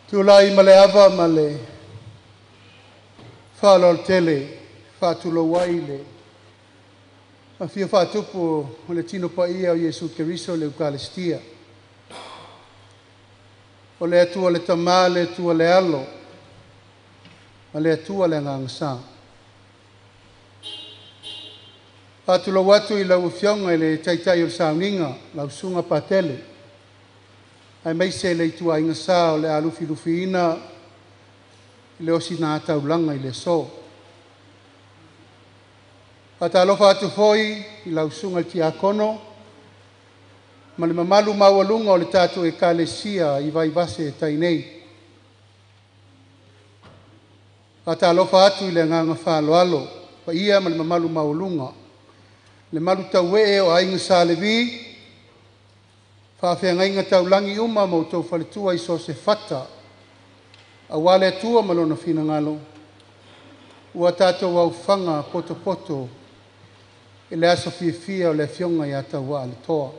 Tulai male ava male whalol tele, whātulo waile. A whia whātupu o le tino pa ia o Jesu Keriso le Eukaristia. O le atua le tamā, le atua le alo, ma le atua le ngangasa. Whātulo watu I lau whionga I le taitai o le sauninga, lau sunga patele. Ai meise le itua inga sa o le alufi lufiina, le osi nā taulanga I le so. Ata alofa atu foi I lau sunga ti akono, ma le mamalu mawalunga o le tatu e kalesia I vai vase tai nei. Ata alofa atu I le nganga whaloalo, pa ia ma le mamalu mawalunga. Le malu taue o ainga sa le vi, whawhia inga taulangi uma mo tau whaletua I so se fata, a wale atua malona fina ngalo. Ua tātou au whanga poto poto, I le aso fia o le fionga I ata wa le toa.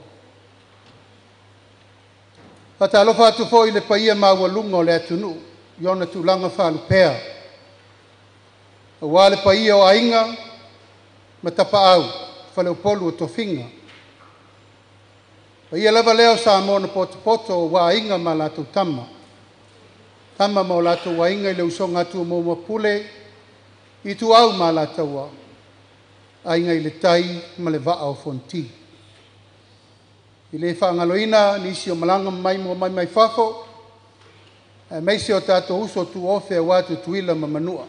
Hata alofa atu fo I le paia mawalunga o le atunu, Iona tulanga whalupea. A wale paia o ainga, matapa au, whale upolu o tofinga. Paia lava leo sa mona poto poto wa ainga ma lato tama. Tama ma o lato wa inga I le usonga atu mo mapule, I tu au ma lato wa. Ainga I le tai ma le vaa o fonti. I le whaangaloina nisi o malanga mai mai fafo, meisi o tato uso tu ofe a watu tuila ma manua.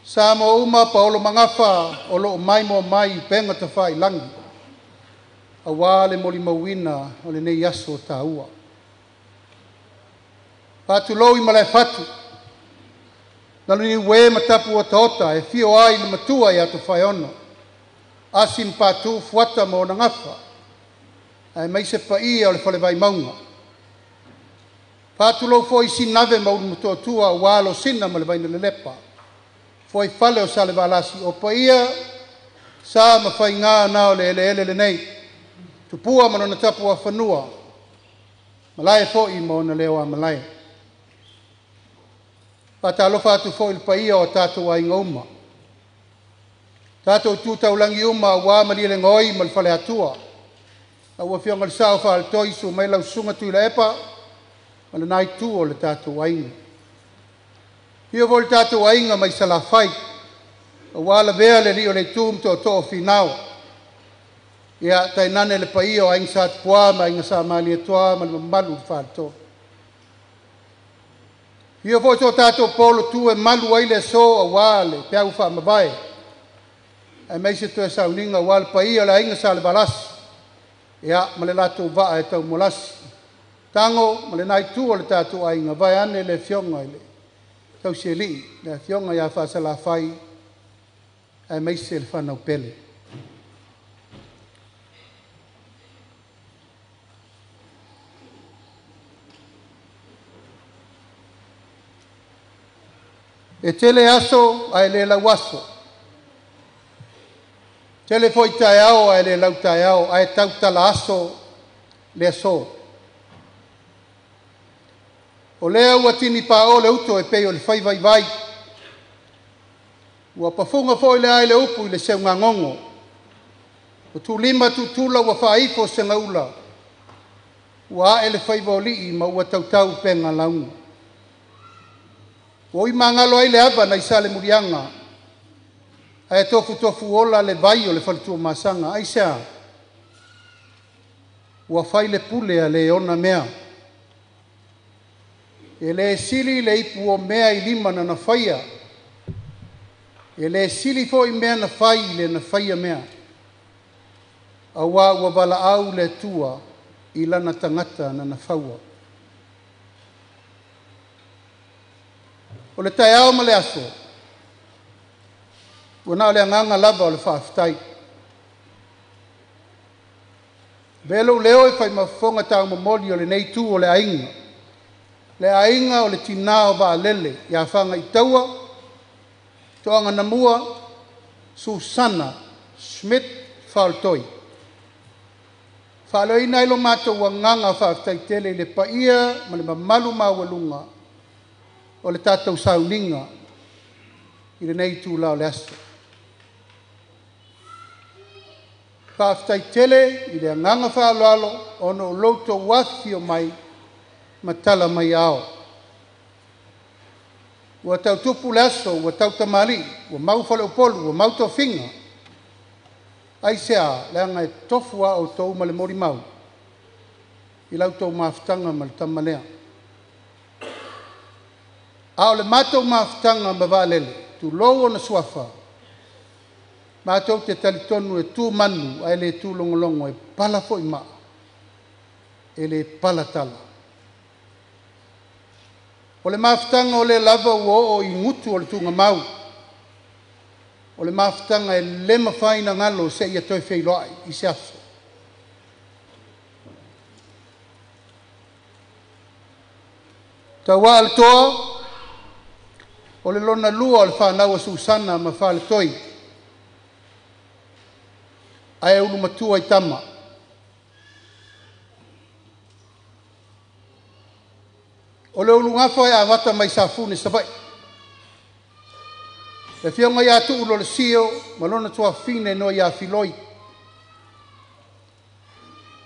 Sa mo uma pa olo mangafa o lo mai mo mai penga ta whai langi. A wale moli mawina o le nei aso ta ua. Patu loi ma le fatu. Nalu ni we matapu o taota e fio ai le matua I ato whai ono. Asin patu fuata mo na ngafa. Ai mai se pa ia o le whale vai maunga. Patu lo fo I sinave ma unu matua tua walo sina ma le vai na le lepa. Foi fale o sale valasi o pa ia sa ma fai ngā nao le ele nei. Tupua ma nona tapu a whanua. Malai fo I ma ona leo a malai. Pata alofa atu fo il pa ia o tātou a inga uma. Tātou tūtau langi uma wā mali le ngoi ma le fale atua. A ua fionga le sao wha al toisu mai lau sunga tui la epa ma le nai tū o le tātou a inga. Ia vo le tātou a inga mai sala fai. A wala vea le li o le tūm to o finau. Ia tai nane le pa ia o ainga sa atpua ma ainga sa mali atua ma le malu whāto. Ia vo to tātou polo tū e malu ai le so a wale pia uwha mawai. E meise tu e sauninga wale pa ia le ainga sa le balasi. Ia ma le lato vaa e tau molasi. Tango ma le nai tū o le tātou a inga vai ane le fionga ile. Tau se li, le fionga ia whaasala whai, e meise le whanau pele. E tele aso, ai le lau aso. Tele foi tae ao, ai le lau tae ao, ai tau tala aso, le aso. O lea ua tini pa o le uto e pei o le fai vai vai. Ua pafunga fo le ai le upu I le seu ngangongo. O tu lima tu tula ua whaifo se ngaula. Ua e le fai voli ma ua tautau penga launga. O I mangalo ai le aba na isa le murianga. Ai tofu ola le vai o le falitua masanga. Ai sea. Ua fai le pule a le ona mea. E le sili le ipu o mea I lima na whaia. E le sili fo I mea na whai le na whaia mea. A ua wala au le tua I lana tangata na whaua. O le tai au ma le aso. Wana o le anganga lava o le whaafitai. Belo leo I whai mafonga tau mamoli o le nei tū o le ainga. Le ainga o le tinao wa lele ia whanga I taua, toanga namua, Susana Smith Faltoi. Whaloina ilo mātou wa nganga whaafitai tele le paia ma le mamalu mawalunga o le tātou sauninga i le nei tūlao le aso. Whaafitai tele i le anganga whaaloalo o no louto wafi o mai matala mai ao. Ua tau tupu le aso, ua tau tamali, ua mau whale upolu, ua mau tofinga. Ai sea, le anga e tofua o tau ma le mori mau. I lau tau maafutanga ma le tamalea. Ao le mātou maafutanga ma vālele, tu lou na suafa. Mātou te talitonu e tū manu, ai le tū longolongo e pala fo i maa. E le pala tala. O le maafutanga o le lava ua o i ngutu o le tunga mau. O le maafutanga e le mawhaina ngalo se ia toi wheiloai i se aso. Tawa al toa, o le lona lua o le whanau a Susana ma whale toi. Ai ulu matua i tama. O le ulu ngafo e awata mai safune sabai. Le fionga ia tu ulo le sio, malona tua fine no ia filoi.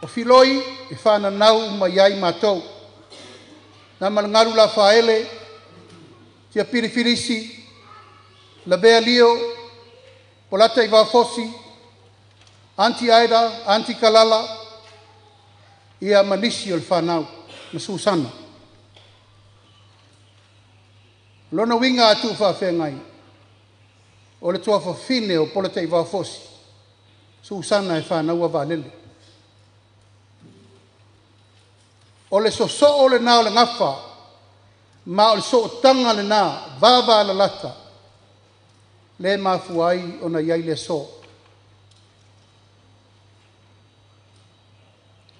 O filoi e whana nau ma iai mātou. Nā malangaru la whaele, tia pirifirisi, la bea lio, o lata i wafosi, anti aida, anti kalala, ia manisi o le whanau, na Susana. Lona winga atu whawhengai, o le tua whawhine o polata i wafosi, Susana e whanau a wālele. O le soso o le nao le ngafa, ma o le so tanga le nā, vāvā la lata, le mafuai o na iai le so.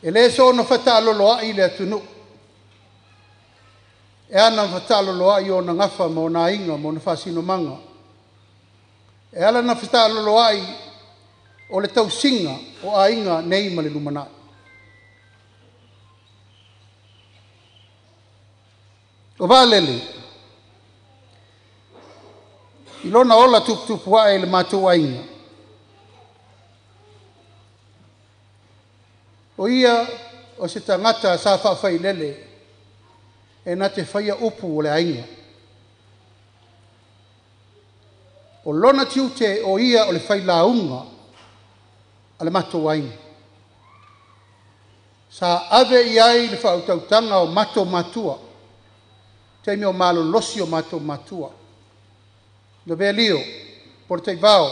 E le so na whata aloloa i le atunu. E ana whata aloloa i o na ngafa mo na inga mo na whasino manga. E ala na whata aloloa i o le tau singa o a inga nei ma le lumana. O vālele, i lona ola tuputupu wae le mātou ainga. O ia, o se tangata sa whawhai lele, e na te whaia upu o le ainga. O lona tiute o ia o le whai launga, a le mātou ainga. Sa ave iai le whautautanga o mātou matua, te meo malo losi o mātou matua. Le vea lio, por te vao,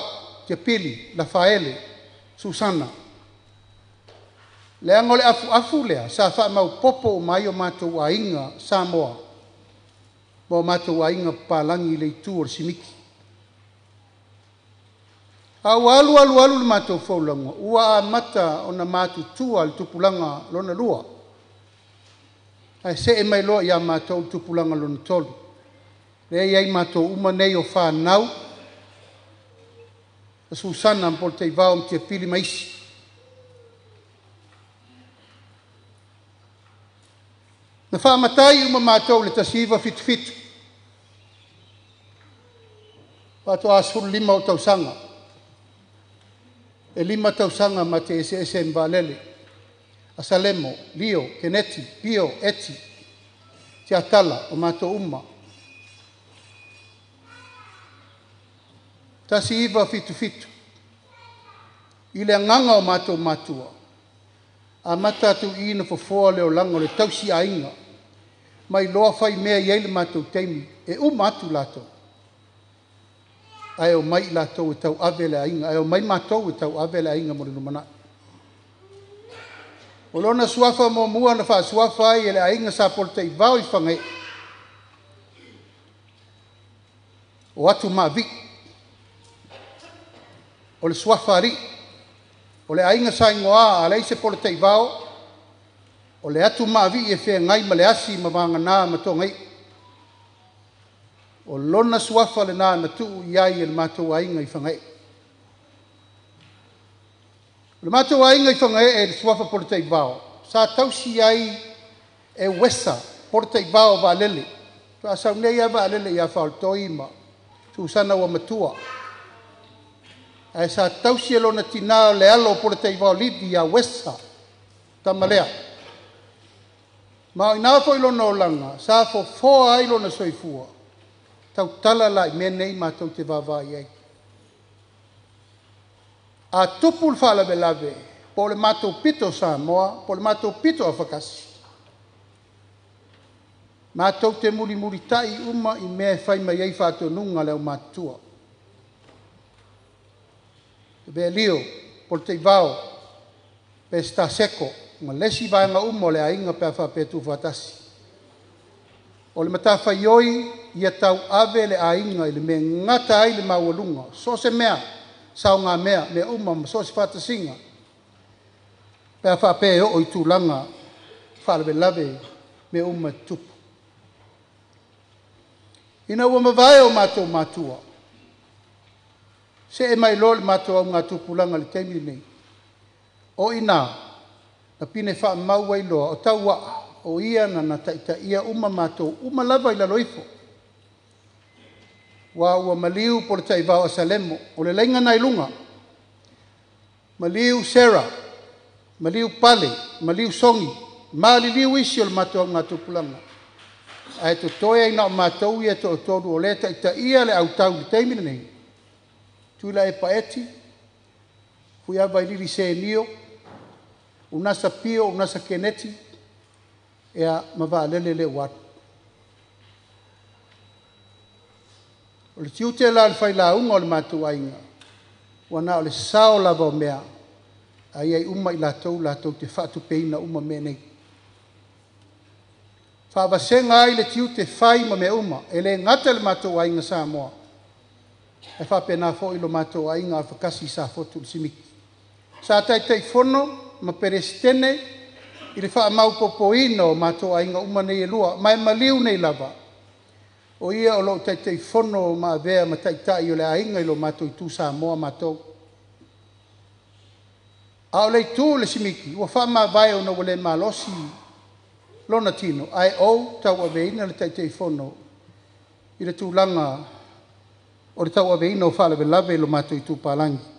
te pili, la faele, Susana. Le angole afu lea, sa wha mau popo o mai o mātou ainga Samoa. Mo mātou ainga palangi le tu o simiki. Au alu le mātou whaulanga, ua a mata o na mātou tua le tupulanga lona lua. Ai se e mai loa ia mātou tupulanga lona tolu. Le iai mātou umanei o whanau. A Susana mpol te vao mtia pili maisi. Na whaamatai uma mātou le tasiva fitu. Pato asuru 5 o tausanga. E 5 tausanga ma te ese mbalele. Asalemo, Lio, Keneti, Pio, Eti, Te Atala, o mātou uma. Tasi iwa fitu. I le anganga o mātou matua. A matatu i na fofoa leo lango le tausi ainga. Mai loa fai mea iei le mātou teimi, e matu lato. Ai o mai lato e tau avele ainga, ai o mai mātou e tau avele ainga mo le numana. O lona suafa mo mua na wha suafa ai ele ainga sa porta i vau i whangai. O atu mavi. O le suafa ri. O le ainga sa ingoa a leise porta i vau. O le atu mavi e whea ngai ma le asi ma vanga nā ma tongai. O lona suafa le nā na tuu iai e le mātou ainga i whangai. Le mātou ainga i whangai e le suafa porta i vau. Sa tausi ai e wesa porta i vau vālele. Asau nei ava alele ia whautoi ma susana wa matua. Ai sa tausi lona tina le alo por te iwa livi ia wesa. Tamalea. Ma ina fo ilona o langa, sa fo foa ilona soifua. Tau tala la i menei ma tau te vavai ai. A tupul fala belave, po le matou pito sa moa, po le matou pito a whakasi. Mātou te muri muri tai uma i mea whai mai ei whātua nunga leo mātua. Te bea lio, por te vao, pe sta seko, ma lesi vaenga umo le ainga pe a whapetu whatasi. O le matafa ioi, ia tau ave le ainga i le me ngata ai le maualunga. So se mea, sao ngā mea, me uma ma so se whatasinga. Pe a whape o i tūlanga, whalawe lave, me uma tupu. Ina ua mawai o mātou mātua. Se e mai lo le mātou au ngā tupulanga le teimi nei. O ina, na pine wha mau ai loa, o tau wa, o ia na taita ia uma mātou, uma lava i la loifo. Wa ua maliu por tai vau a Salemo, o le lainga nai lunga. Maliu Sarah, maliu Pale, maliu Songi, mali liu isi o le mātou au ngā tupulanga. Ai to toia ina o mātou ia to toru o leta i ta ia le au tau le teimina nei. Tuila e paeti, fui ava i liri se nio, unasa pio, unasa keneti, ea mawa lele le watu. O le tiute la le whai la unga o le mātou ainga, wana o le sao lava o mea, ai ai uma i la tau te whatu peina uma me nei. Whawasenga ai le tiu te whai ma me uma, e le ngata le mātou ainga sa moa. E whapena fo ilo mātou ainga a whakasi sa fotu le simiki. Sa tai fono, ma perestene, i le wha mau popo ino mātou ainga uma nei e lua, mai maliu nei lava. O ia o lo tai fono ma vea ma tai o le ainga ilo mātou i tu sa moa mātou. A o le tu le simiki, ua wha ma vai o na wale malosi, lona tino, ai au tau aveina le taitei fono i le tūlanga o le tau aveina o whalawe lawe lo mātou i tūpālangi.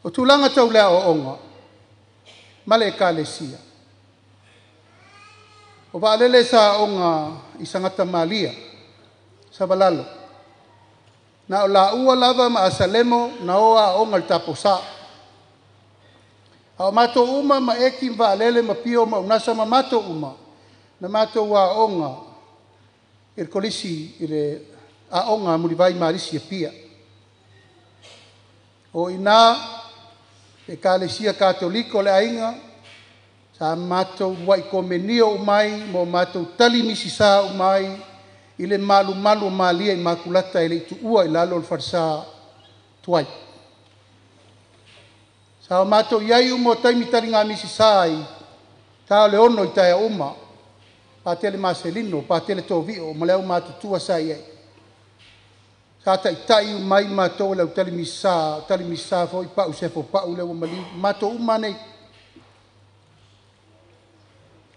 O tūlanga tau lea o onga, male e kālesia. O waalele sa onga i sangata malia, sa walalo. Na o la ua lava ma asalemo na oa onga le tapo saa. A mato uma ma eki mwa lele ma pio ma unasa ma mato uma. Na mato wa onga il kolisi ile a onga mulivai marisi e pia. O ina e kalesia katoliko le ainga sa mato wai komenio umai mo mato tali misisa umai ile malu malia i makulata ile itu ua ilalo le farsa tuai. Sa mato iai umo taimi tari ngā misi sai, tā le ono i taia uma, pātele Marcelino, pātele Tovio, ma leo mato tua sai iai. Sa tai umai mato leo tali misa fo i pau sefo pau leo mali, mato uma nei.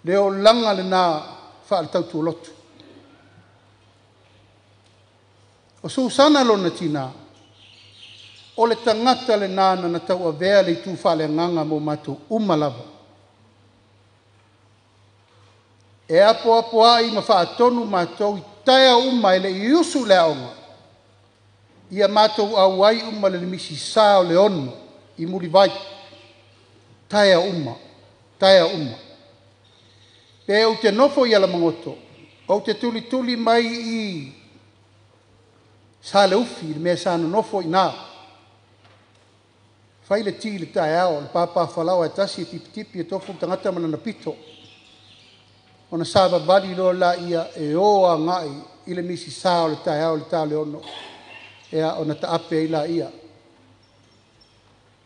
Leo langa le nā whaal tau tu lotu. O Susana lona tina, o le tangata le nana na tau a vea le tu whale nganga mo matou umalava. E apo ai ma whaatonu matou i taia uma ele i usu le aonga. Ia matou au ai uma le misi sao le ono i muri vai. Taia uma. Pe o te nofo i ala mangoto, o te tuli mai i sa le ufi, le mea sa nofo i nā. Fai le ti le tae ao, le papa whalau e tasi e tipi e tofu tangata mana na pito. O na sāwa wali lo la ia e oa ngai i le misi sao le tae ao le tae le ono. Ea o na taape i la ia.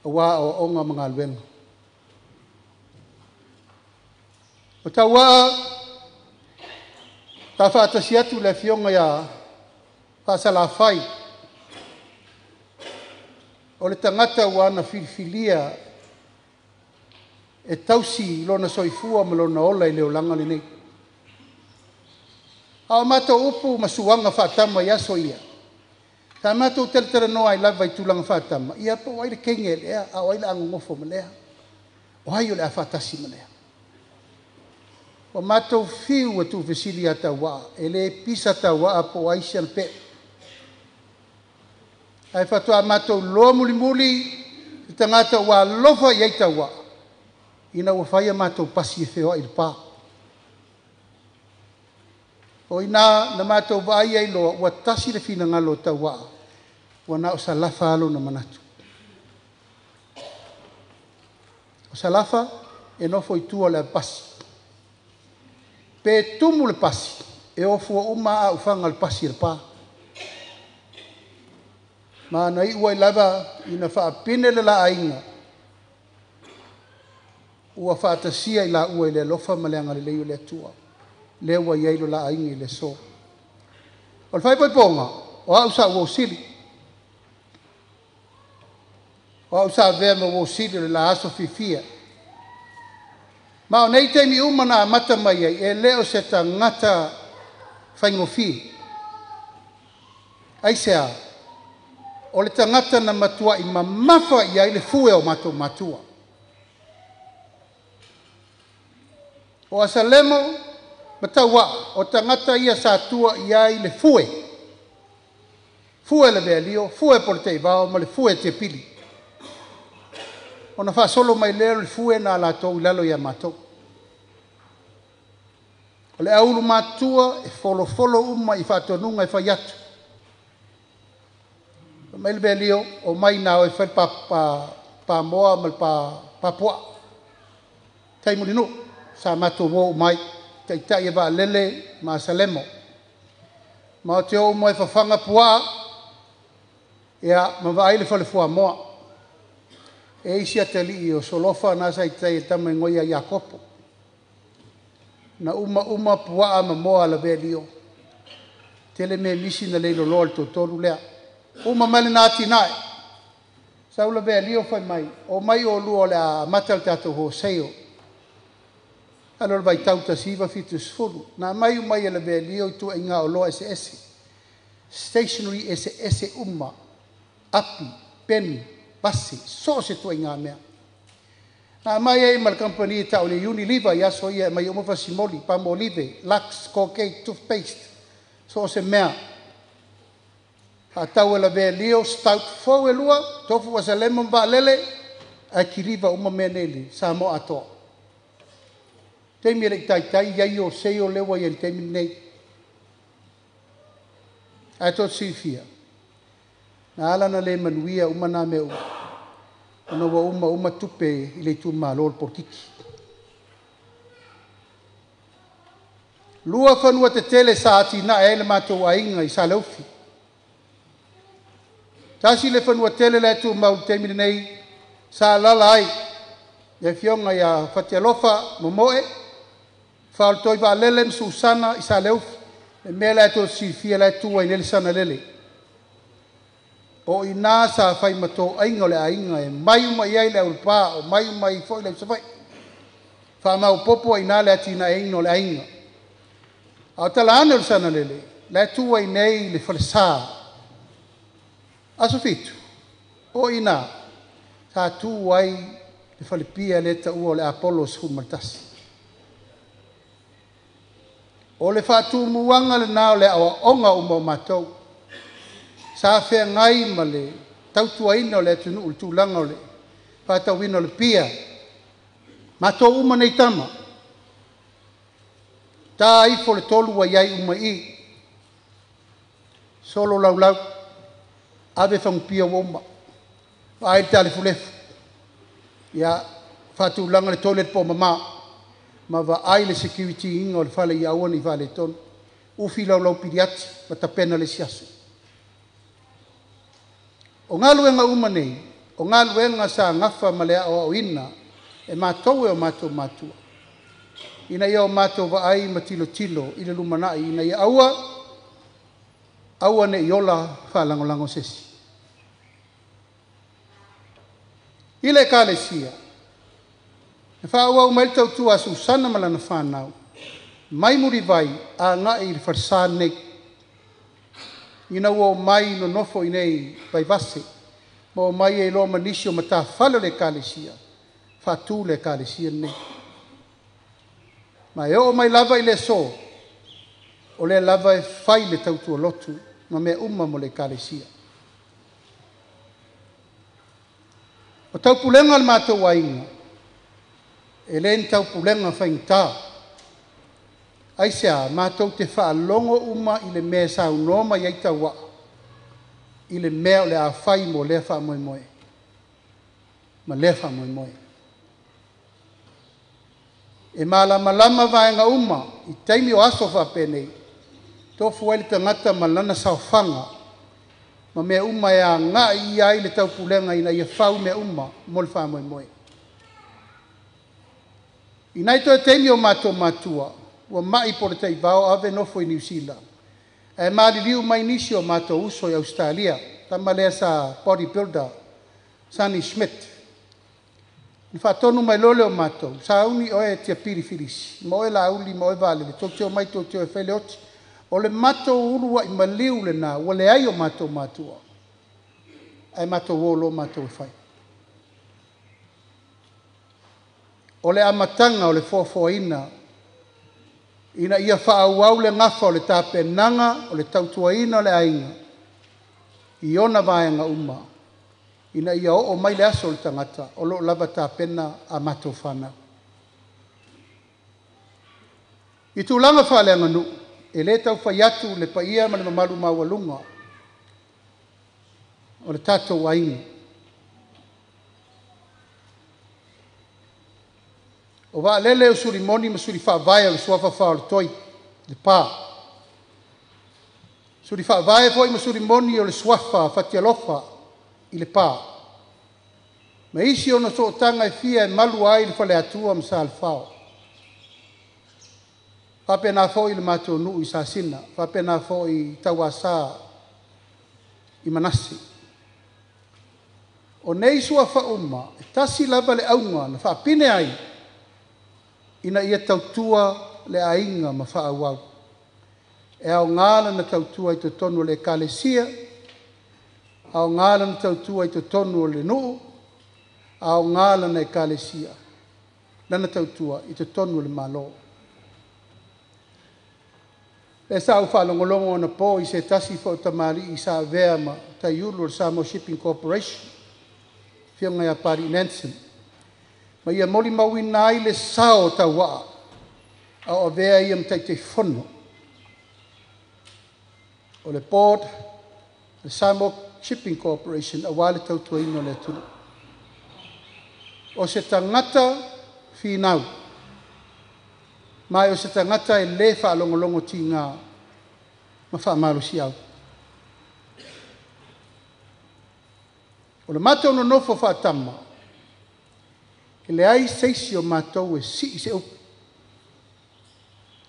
A wā o onga mga alwenga. O ta wā, ta whaatasi atu le fionga ia whaasala whai. O le tangata wana filifilia e tausi lona soifua ma lona ola i leo langa lenei. Ao mātou upu masuanga whaatama i aso ia. Tā mātou teletera noa i lava i tūlanga whaatama. Ia po waile kenge lea, a waile angongofo ma lea. O hai o lea whaatasi ma lea. O mātou whiu atu vesili a tau waa. E le pisa tau waa po aisi al pe. Ai whatua mātou loa muli muli. I tangata waa lofa i eita waa. Ina ua whaia mātou pasi e whewa i le pā. O ina na mātou vai ai loa, ua tasi le fina ngalo tau waa. Ua na o salafa alo na manatu. O salafa e nofo i tua le pasi. Pe tumu le pasi, e ofua uma a ufanga le pasi le pā. Ma na i ua i lava ina wha pine le la ainga. Ua wha atasia i la ua i le lofa maleanga le leio le atua. Lewa iailo la aingi le so. O le whai ponga, o au sa ua usili. O au sa vea ma ua usili le la aso fifia. Ma o nei teimi umana mata mai ai, e leo se ta ngata whaingofi. Aisea, o le tangata na matua i mamafa i ai le fue o matua. O asalemo, matawa o tangata ia sa tua ia i le fue. Fue le velio, fue por te vao, ma le fue te pili. Ona fa solo mai leo le fue na la tou lalo ia matou. O le aulu matua e folo uma i fatonunga i fayatu. Mai le velio o mai na o e fai pa moa mal pa poa. Tai mulinu, sa matou wo mai. Tai e va lele ma salemo. Ma o te o mo e whawhanga pua, ea ma va aile whale fua moa. E isi a te li o solofa nasa i tai e tama ngoia i a kopo. Na uma pua ma moa la velio. Tele me misi na leilo loa le totolu lea. Uma mali na ati nae. Sau la velio fai mai. O mai o lua le a matal tato ho seio. Alor vai tau ta siva fitus fulu. Na mai umai ele velio i tu inga o loa ese. Stationary ese uma. Api, pen, basi, so se tu inga mea. Na mai e mal company ta o le Unilever ya so ia mai umo fasimoli, Palmolive, Lux, Colgate, toothpaste. So se mea. Ha tau ele velio stout fo e lua, tofu wa se lemon ba lele, a kiriva uma meneli, sa mo atoa. Teimi ele tai iai o seo lewa i el teimi nei. Ai tot sifia. Na ala na le manuia umana me u. Ona wa uma tupe i le tu malol portiki. Lua fanua te tele sa ati na ele matou ainga i sa leufi. Tasi le fanua tele le tu mau teimi nei sa lala ai. Ia fionga ia fatialofa momoe. Fal toi va lele Susana i sa leuf. E mele to si fia le tua i nele sana lele. O ina sa fai mato ainga le ainga e mai uma iai le ulpa o mai uma i foi le safai. Fa mau popo ina le atina ainga le ainga. Au tala ane le sana lele. Le tua i nei le falesa. Aso fitu. O ina. Sa tu ai le falipia le ta ua le Apollos humartasi. O le whātu muanga le nao le awa onga uma o mātou. Sa whea ngai ma le tautua ina o le atunu ul tūlanga o le whātau ina o le pia. Mātou uma nei tama. Tā ifo le tolu wa iai uma i. Solo lau. Ave whangpia wa uma. Ai tale fulefu. Ia whātu langa le toilet po mama. Ma va ai le security inga o le fale i aua ni vale ton. Ufi lau piriati, ma tapena le siasu. O ngā luenga uma nei, o ngā luenga sa ngafa ma le o ina, e mātou e o mātou mātua. Ina ia o mātou va ai ma tilo i le lumanai, ina ia aua ne iola whalangolango sesi. I le kālesia, E whaua mai tau tua Susana malana whanau. Mai muri vai a ngai i wharsā nei. Ina ua mai no nofo i nei vai vase. Ma o mai e lo manisi o mata whala le kālesia. Whātū le kālesia nei. Ma e o mai lava i le so. O le lava e whai le tau tua lotu. Ma mea mo le kālesia. O tau pulenga le mātou wainga. E len tau pulenga whaingtā. Aisea, mātou te whaalongo i le mea sau noma i eita wa. I le mea o le a whai mo lea wha moe moe. Ma lea wha moe moe. E malama vaenga i taimi o aso whapenei. Tofu ele tangata malana sau whanga. Ma mea e a ngā i ai le tau pulenga ina ia whau mea mo le wha moe moe. I nai toa taimi o matua. Ua mai po le tei vao ave nofo i New Zealand. E maririu mai nisi o mātou uso i Australia. Tama lea sa bodybuilder, Sunny Schmidt. Ni whaatonu mai lole o mātou. Sa uni oe tia piri firisi. Mo e la uli, mo e vale. Le tō teo mai tō teo e whele oti. O le mātou urua i maliu le nā. Ua le ai o mātou mātua. Ai mātou wolo mātou e whai. O le amatanga o le fōfōina. Ina ia whaau le ngafa o le tāpenanga, o le tautuaina o le ainga. I ona vaenga Ina ia o mai le aso o le tangata, o lo lava tāpena a matou whanau. I tūlanga whaaleanga nu, e le tau whai atu le paia ma le mamalu mawalunga. O le tātou ainga. O wa lele o suri moni ma suri whaavaya le suafa whao le toi, le pā. Suri whaavaya fo i ma suri moni o le suafa whatialofa i le pā. Ma isi ono so tanga e fia e malu ai le whale atua ma sa le whao. Whapena fo i le mātou nuu i sa sina, whapena fo i tauasa i manasi. O nei sua whauma, e tasi lava le aunga na whapine ai, ina ia tautua le ainga ma whaawau. E au ngāla na tautua i te tonu le kālesia, au ngāla na tautua i te tonu le nuu, au ngāla na e kālesia, lana tautua i te tonu le malo. E sa au whalongolongo na po i se tasi fo tamari i sa vea ma taiulu le Samoa Shipping Corporation, whianga ia pari Nansen. Ma ia moli mawina ai le sao ta waa. Au avea ia mtai te whono. O le board, le Samoa Shipping Corporation, a wale tautua ino le tunu. O se tangata whinau. Mai o se tangata e le whaalongolongo ti ngā ma whaamaro si au. O le mata ono nofo whaatama. E le ai seisi o mātou e si se upu.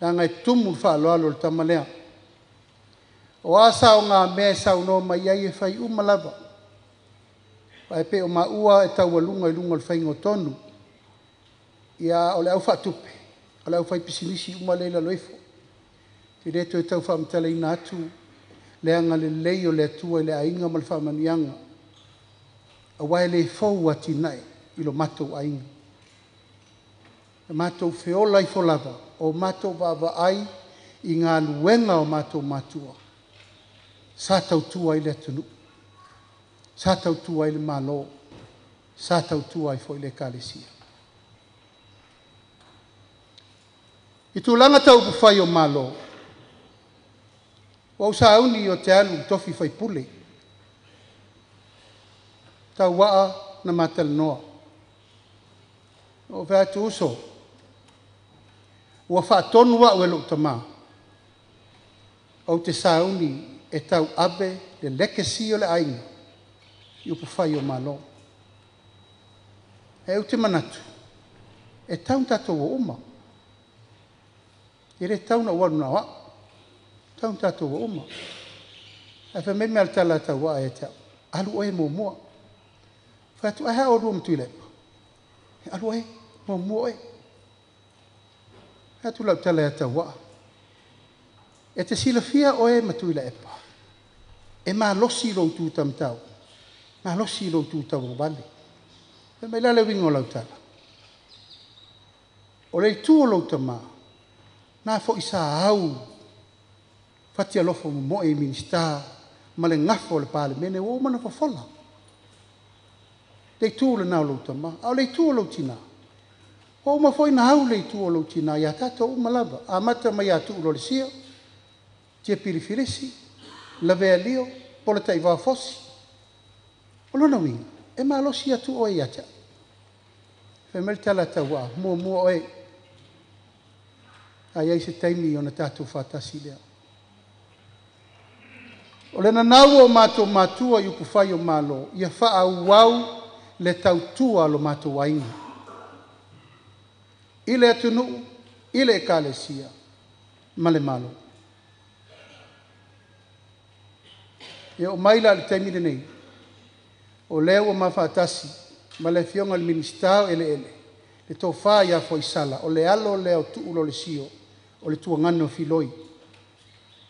Nā ngai tumu whaaloalo le tamalea. O asa o ngā mea sau no mai ai e whai umalava. Pai pe o maua e tau alunga i lunga le whaingo tonu. Ia o le au whaatupe. O le au whai pisinisi umaleila loifo. Te reto e tau whaamtala ina atu. Le anga le lei o le atua i le ainga ma le whaamanianga. A wai le fau ati nai. Ilo matou ainga. E matou feola i folava, o matou vava ai i ngā luenga o matou matua. Sa tautua i le atunu. Sa tautua i le malo. Sa tautua i fo i le kālesia. I tūlanga tau puwhai o malo. Wau sa auni o te alu tofi whai pule. Tau waa na matal noa. O vea tu uso. Ua whaatonu wa ue luk tamā. Au te sauni e tau abe le lekesi o le ainga. I upu whai o malo. E au te manatu. E tau tato o uma. E re tau na wanu na wa. Tau tato o uma. E wha meme al tala tau wa e tau. Alu oe mo mua. Whaatu ahe o rua mtu i lepa. Alu oe. Mo e. Hatu lau tala ata wa. E te silafia o e matui la epa. E ma losi lo tu tam tau. Ma losi lo tu tau vale. E mai lale wingo lau tala. O le tu lo tama. Na fo isa au. Fati alofo mo e minista. Ma le ngafo le pale mene o mana fa fola. Le tu le na lo tama. Au le tu lo tina. O ma foi na au le tu lo tina ya tato o malava. A mata mai atu lo le sia. Tia pirifirisi. La vea lio. Pola tai va fosi. O lona winga. E ma lo sia tu o e acha. Fe mel tala tawa. Mua o e. Ai se taimi ona tatu fatasi lea. O le nanau o matua i upu whai o malo. Ia wha au wau le tautua lo matua wainga. Ile atunu, ile e kalesia. Male malo. Ia o maila le taimi nei. O leo o mawhaatasi. Ma le fionga le ministao ele. Le tō wha ia fo isala. O le alo leo tuulo le sio. O le tua ngano filoi.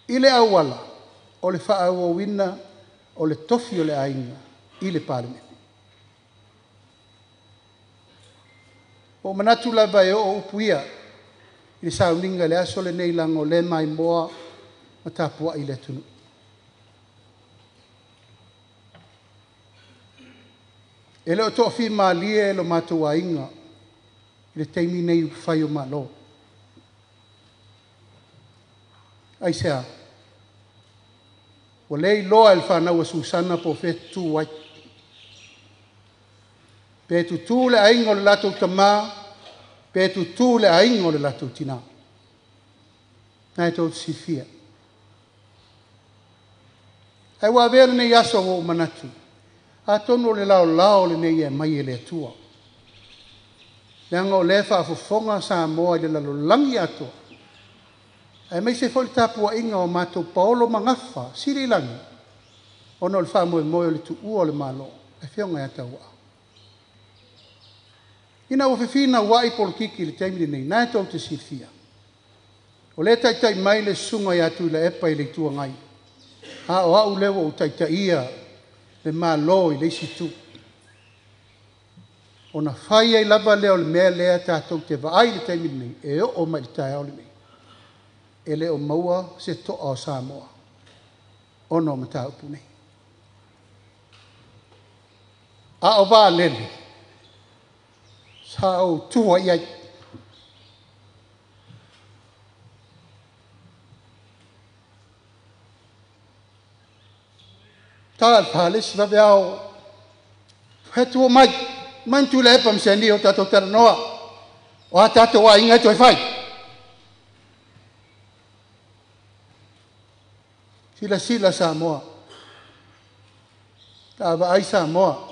Ile awala. O le wha au wina. O le tofi o le ainga. I le parlemene. O manatu la vai o upuia. I le sauninga le aso le nei lango le mai moa. Matapua i le tunu. E leo tofi maalie lo matua inga. I le teimi nei whai o malo. Ai sea. O lei loa il whanau a Susana po fetu wai. Petu tu le aingo le lato tama. Petu tu le aingo le lato tina. Nai tau sifia. Ai wa vere nei aso o manatu. A tono le lao le nei e mai e le atua. Leanga o le whaafofonga sa moa i le lalo langi atua. E mai se foi tapua inga o matou Paolo mangafa, siri langi. Ono le wha moe moe le tu ua le malo. E whionga e ataua. Ina o whiwhina wai polkiki le teimini nei, nai tau te sirfia. O le taitai mai le sunga i atu le epa i le tua ngai. A o au lewa o taitaia le malo i le situ. O na whai ai lava leo le mea lea tātou te vaai le teimini nei, e o mai le tai au le nei. E le o maua se toa o Samoa. Ono mata upu nei. A o vā lele. Sa o tua iai. Tā al pāles na veao. Hetua mai. Mantu le epa mseni o tato taranoa. O a tato wa inga toi fai. Sila Samoa. Tava ai Samoa.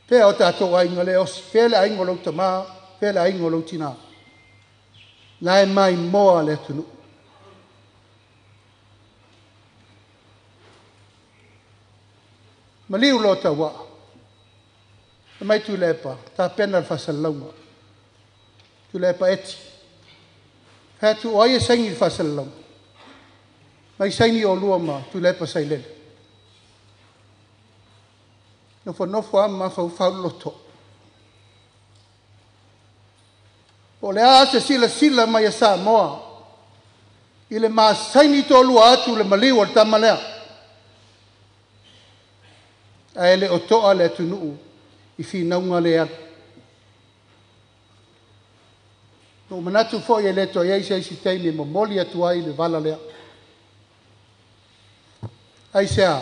Pea o tātou ainga le os. Pea le ainga lau tamā. Pea le ainga lau tina. Lai mai moa le tunu. Maliu lo tawa. Mai tu lepa. Tā pena whasalaunga. Tu lepa eti. Pea tu oia sangi whasalaunga. Mai saini o lua ma tu lepa sai lele. Nofo ama fau loto. O le a se sila mai a Samoa. I le ma saini to lua atu le maliu o le tamalea. A ele o toa le atunuu i whinaunga le atu. No manatu fo i le to iei se isi teimi mo moli atu ai le vala lea. Ai sea.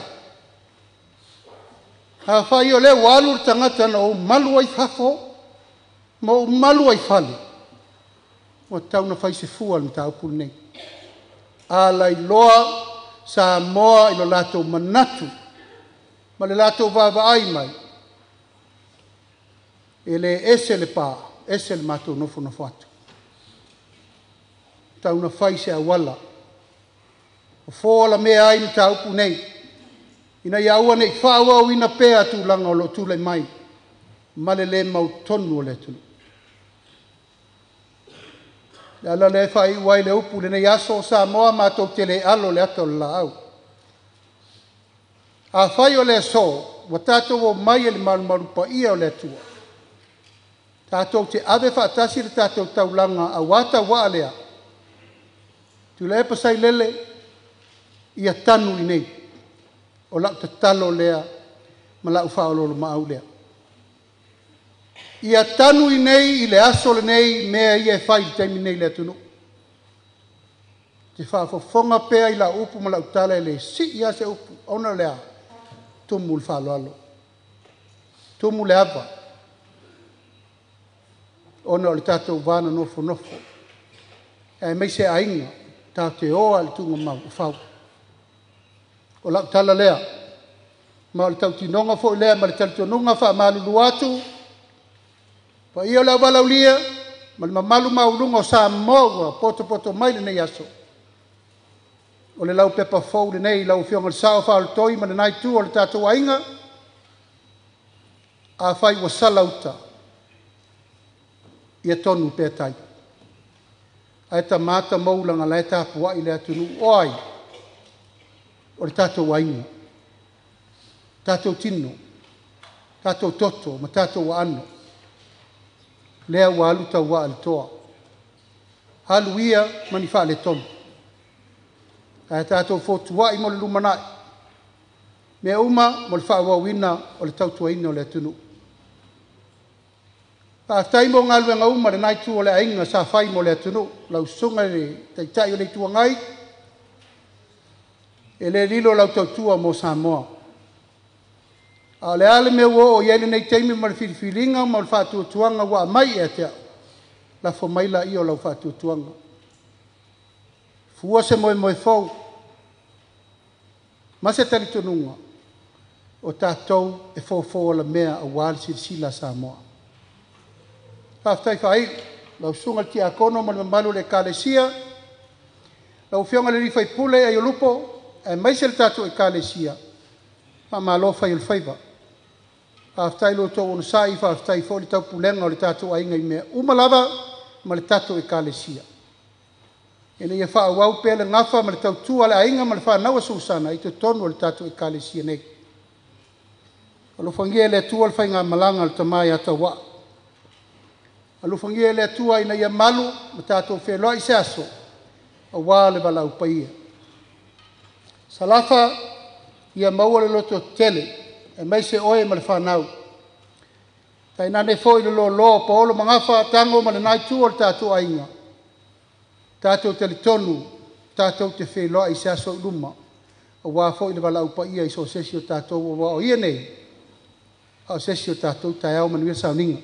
Ha whai o le walu tangata na o malu ai whafo. Ma o malu ai whale. O tauna whai se fua ni tau pulu nei. A lai loa sa moa ilo lato manatu. Ma le lato vava ai mai. E le ese le pā. Ese le mato nofo atu. Tauna whai se awala. O fōla mea ai ni taupu nei. Ina iaua nei whaua o ina pēa tūlanga o lo tūle mai. ma le mau tonu o le tunu. Ala le fai wai le upu le nei aso sa moa mātou te le alo le ato la au. A fai o le so, wa tātou o mai e le maru pa ia o le atua. Tātou te ave whaatasi le tātou taulanga a wata wa lea. Tu le pasai lele, ia tanu i nei. O lau te talo lea, ma lau whaololo maau lea. Ia tanu i nei, i le aso le nei, mea ia e whai taimi nei le tunu. Te whaafofonga pea i la upu ma lau tala le si ia se upu, ona lea, tumu le whaaloalo. Tumu le ava. Ona o le tātou vāna nofo nofo. E mei se ainga, tā te oa le tunga mau whau. O lau tala lea, ma o le tau tinonga fo i lea, ma le tau tinonga wha malulu atu, pa ia lau walau lia, ma le mamalu maulunga o sa moa, poto mai le nei aso. O le lau pepa fau le nei, lau fionga le sao wha le toi, ma le nai tu o le tātou ainga, a whai wa salauta, ia tonu pētai. Ai ta mata maulanga lai tāpua i le atunu oai, o le tātou ainga, tātou tino, tātou toto, ma tātou ano, lea wa alu tau wa alitoa. Halu ia mani wha le tonu. Ai tātou fotua i mo le lumanai. Mea uma mo le wha wawina o le tautua ina o le atunu. Pātai mo ngā luenga uma le nai tu o le ainga sa whai mo le atunu. Lau sunga le taitai o le tua ngai. E le lilo lau tautua mo Samoa. A le ale me wo o iele nei teimi ma le whiriwhiringa ma le whātuatuanga wa mai e te la fo maila i o lau whātuatuanga. Fua se moe fau. Ma se tari tonunga o tātou e fō la mea a wāli sila Samoa. Tāwhtai whai, lau sunga ti a kono ma le mamalu le kālesia, lau whionga le rifai pule a iolupo, e maise le tātou e kālesia, ma malofa i le whaiva. Tāwhtai lo tō ono sai, tāwhtai fō le tau pulenga o le tātou a inga i mea umalava, ma le tātou e kālesia. E nei e wha wau pēle ngafa ma le tau tua le a inga ma le wha naua susana i te tonu o le tātou e kālesia nei. Alo whangia le tua le whainga malanga le tamai ata wa. Alo whangia le tua ina ia malu ma tātou wheloa i se aso a wā le wala upaia. Salafa ia maua le loto tele e mai se oe ma le whanau. Tai nane fo i le lo pa olo mangafa tango ma le nai tu o le tātou a inga. Tātou te le tonu, tātou te wheloa i se aso i luma. A wā fo i le wala upaia i so sesi o tātou o wā o ia nei. A sesi o tātou tai au manuia sauninga.